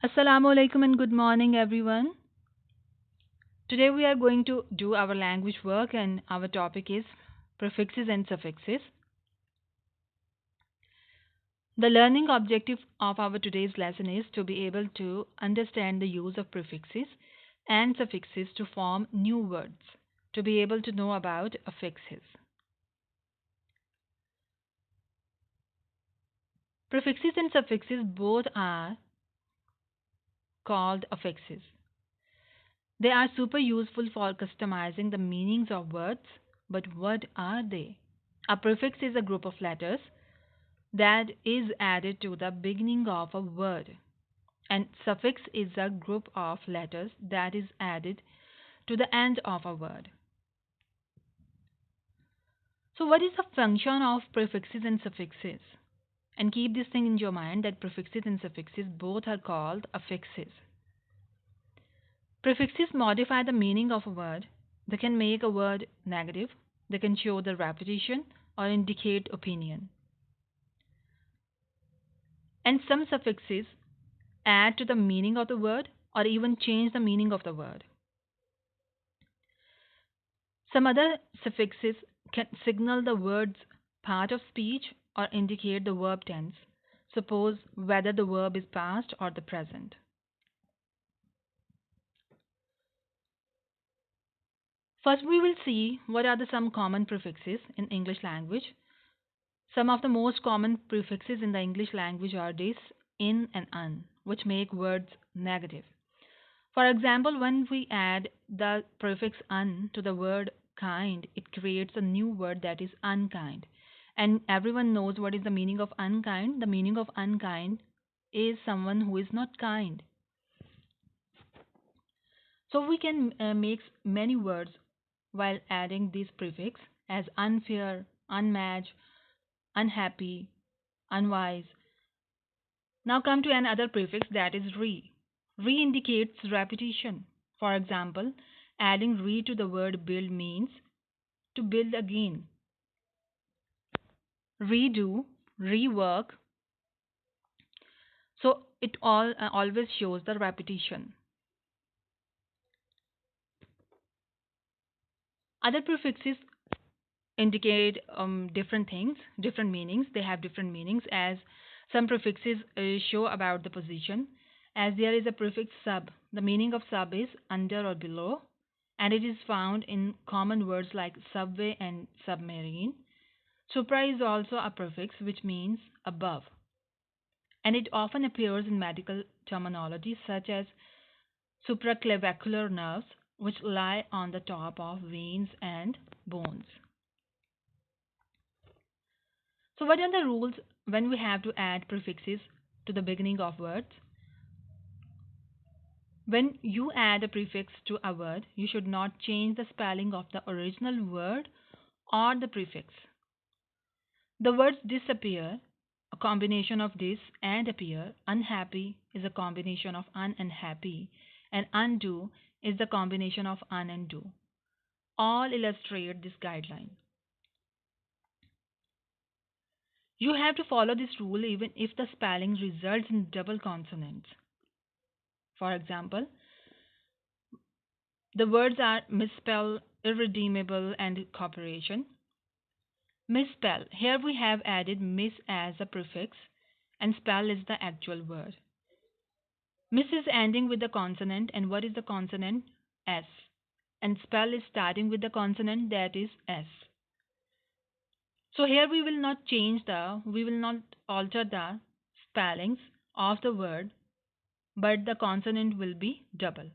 Assalamu alaikum and good morning, everyone. Today we are going to do our language work, and our topic is prefixes and suffixes. The learning objective of our today's lesson is to be able to understand the use of prefixes and suffixes to form new words, to be able to know about affixes. Prefixes and suffixes both are called affixes. They are super useful for customizing the meanings of words, but what are they? A prefix is a group of letters that is added to the beginning of a word, and suffix is a group of letters that is added to the end of a word. So, what is the function of prefixes and suffixes? And keep this thing in your mind that prefixes and suffixes both are called affixes. Prefixes modify the meaning of a word. They can make a word negative, they can show the repetition or indicate opinion. And some suffixes add to the meaning of the word or even change the meaning of the word. Some other suffixes can signal the word's part of speech or indicate the verb tense, suppose whether the verb is past or the present. First, we will see what are the some common prefixes in English language. Some of the most common prefixes in the English language are this, in, and un, which make words negative. For example, when we add the prefix un to the word kind, it creates a new word that is unkind. And everyone knows what is the meaning of unkind. The meaning of unkind is someone who is not kind. So we can make many words while adding this prefix as unfair, unmatched, unhappy, unwise. Now come to another prefix that is re. Re indicates repetition. For example, adding re to the word build means to build again. Redo, rework. So it all always shows the repetition. Other prefixes indicate different things, different meanings. They have different meanings as some prefixes show about the position. As there is a prefix sub, the meaning of sub is under or below, and it is found in common words like subway and submarine. Supra is also a prefix which means above, and it often appears in medical terminology such as supraclavicular nerves, which lie on the top of veins and bones. So, what are the rules when we have to add prefixes to the beginning of words? When you add a prefix to a word, you should not change the spelling of the original word or the prefix. The words disappear, a combination of dis and appear, unhappy is a combination of un and happy, and undo is the combination of un and do. All illustrate this guideline. You have to follow this rule even if the spelling results in double consonants. For example, the words are misspell, irredeemable, and cooperation. Misspell. Here we have added miss as a prefix, and spell is the actual word. Miss is ending with the consonant, and what is the consonant? S. And spell is starting with the consonant that is S. So here we will not alter the spellings of the word, but the consonant will be double.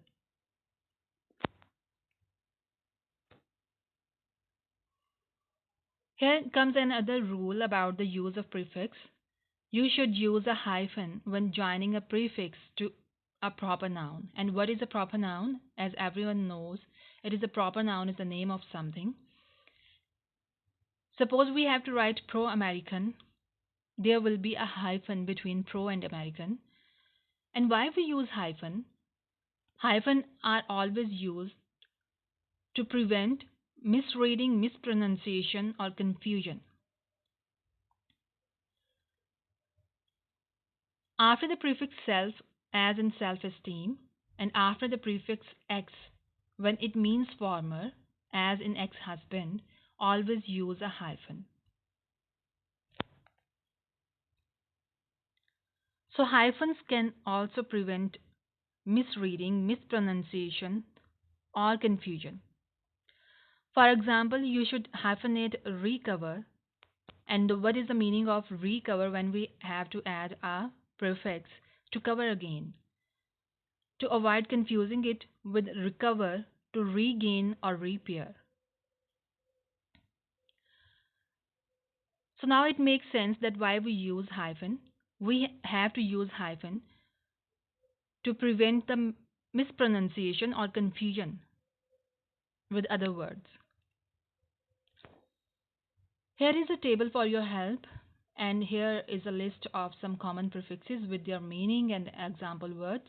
Here comes another rule about the use of prefix. You should use a hyphen when joining a prefix to a proper noun. And what is a proper noun? As everyone knows, it is a proper noun is the name of something. Suppose we have to write pro American, there will be a hyphen between pro and American. And why we use hyphen? Hyphen are always used to prevent misreading, mispronunciation, or confusion. After the prefix self, as in self-esteem, and after the prefix X, when it means former, as in ex-husband, always use a hyphen. So hyphens can also prevent misreading, mispronunciation, or confusion. For example, you should hyphenate recover. And what is the meaning of recover when we have to add a prefix to cover again? To avoid confusing it with recover, to regain or repair. So now it makes sense that why we use hyphen. We have to use hyphen to prevent the mispronunciation or confusion with other words. Here is a table for your help, and here is a list of some common prefixes with their meaning and example words.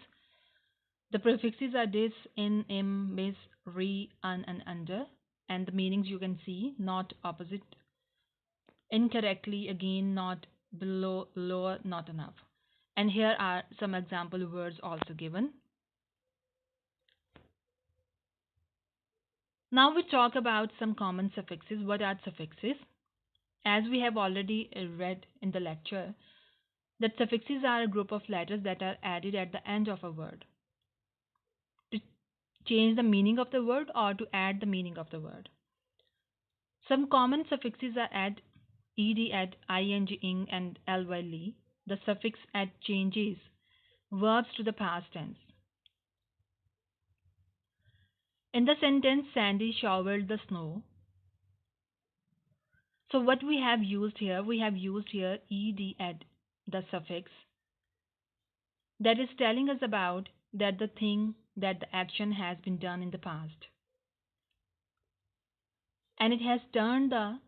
The prefixes are this, in, im, bis, re, un, and under, and the meanings you can see: not, opposite, incorrectly, again, not, below, lower, not enough. And here are some example words also given. Now we talk about some common suffixes. What are suffixes? As we have already read in the lecture, that suffixes are a group of letters that are added at the end of a word to change the meaning of the word or to add the meaning of the word. Some common suffixes are ed, at, ing, ing, and ly, ly. The suffix at changes verbs to the past tense. In the sentence, Sandy shoveled the snow. So what we have used here, ed, at, the suffix that is telling us about that the thing, that the action has been done in the past, and it has turned the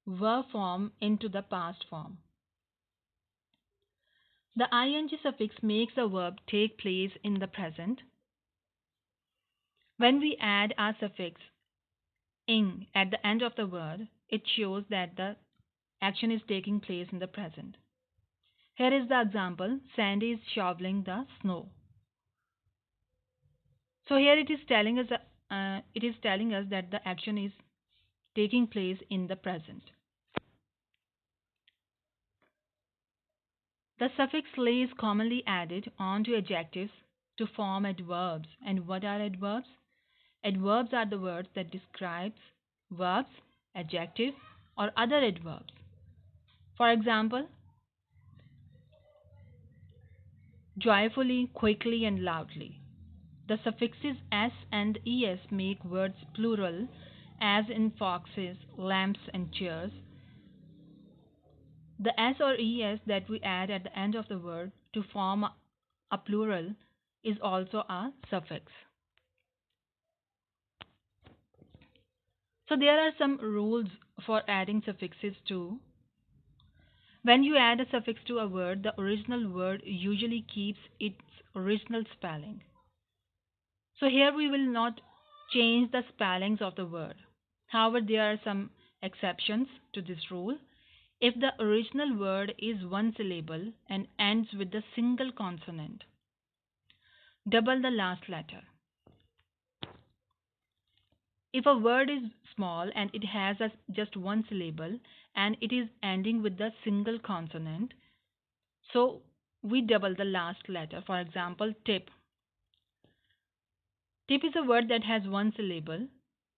verb form into the past form. The ing suffix makes the verb take place in the present. When we add a suffix ing at the end of the word, it shows that the action is taking place in the present. Here is the example: Sandy is shoveling the snow. So here it is telling us that the action is taking place in the present. The suffix ly is commonly added onto adjectives to form adverbs. And what are adverbs? Adverbs are the words that describes verbs, adjectives, or other adverbs. For example, joyfully, quickly, and loudly. The suffixes s and es make words plural, as in foxes, lamps, and chairs. The s or es that we add at the end of the word to form a plural is also a suffix. So there are some rules for adding suffixes too. When you add a suffix to a word, the original word usually keeps its original spelling. So here we will not change the spellings of the word. However, there are some exceptions to this rule. If the original word is one syllable and ends with a single consonant, double the last letter. If a word is small and it has just one syllable and it is ending with the single consonant, so we double the last letter. For example, tip. Tip is a word that has one syllable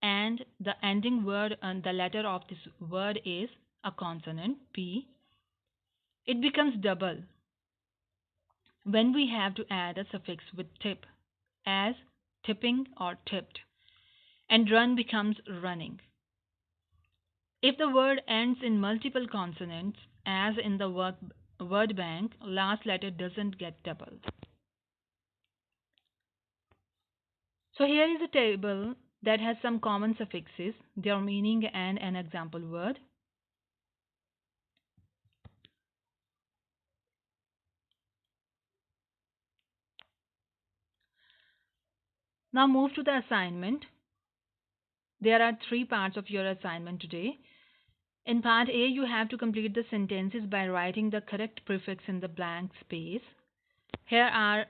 and the ending word and the letter of this word is a consonant, P. It becomes double when we have to add a suffix with tip, as tipping or tipped, and run becomes running. If the word ends in multiple consonants, as in the word bank, last letter doesn't get doubled. So here is a table that has some common suffixes, their meaning, and an example word. Now move to the assignment. There are three parts of your assignment today. In part A, you have to complete the sentences by writing the correct prefix in the blank space. Here are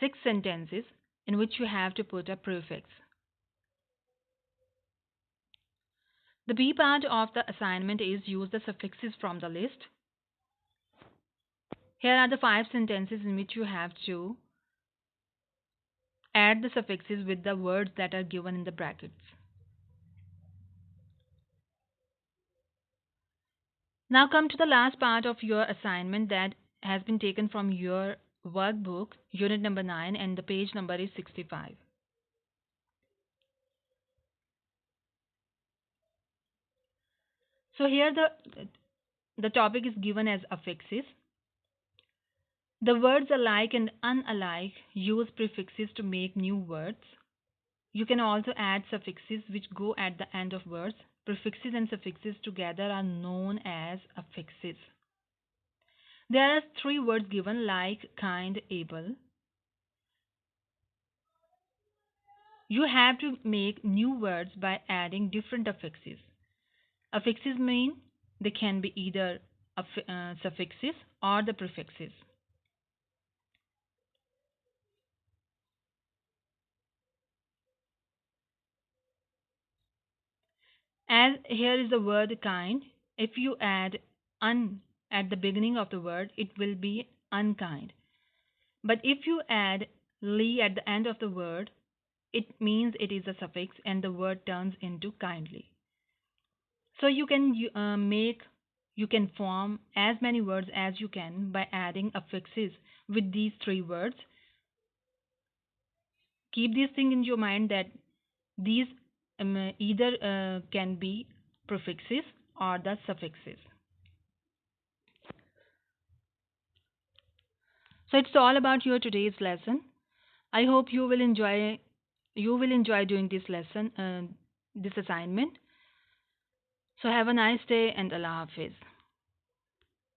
six sentences in which you have to put a prefix. The B part of the assignment is use the suffixes from the list. Here are the five sentences in which you have to add the suffixes with the words that are given in the brackets. Now come to the last part of your assignment that has been taken from your workbook, unit number 9, and the page number is 65. So here the topic is given as affixes. The words alike and unalike use prefixes to make new words. You can also add suffixes which go at the end of words. Prefixes and suffixes together are known as affixes. There are three words given like, kind, able. You have to make new words by adding different affixes. Affixes mean they can be either suffixes or the prefixes. As here is the word kind, if you add un at the beginning of the word, it will be unkind. But if you add ly at the end of the word, it means it is a suffix and the word turns into kindly. So you can form as many words as you can by adding affixes with these three words. Keep this thing in your mind that these either can be prefixes or the suffixes. So it's all about your today's lesson. I hope you will enjoy doing this lesson, this assignment. So have a nice day and Allah Hafiz.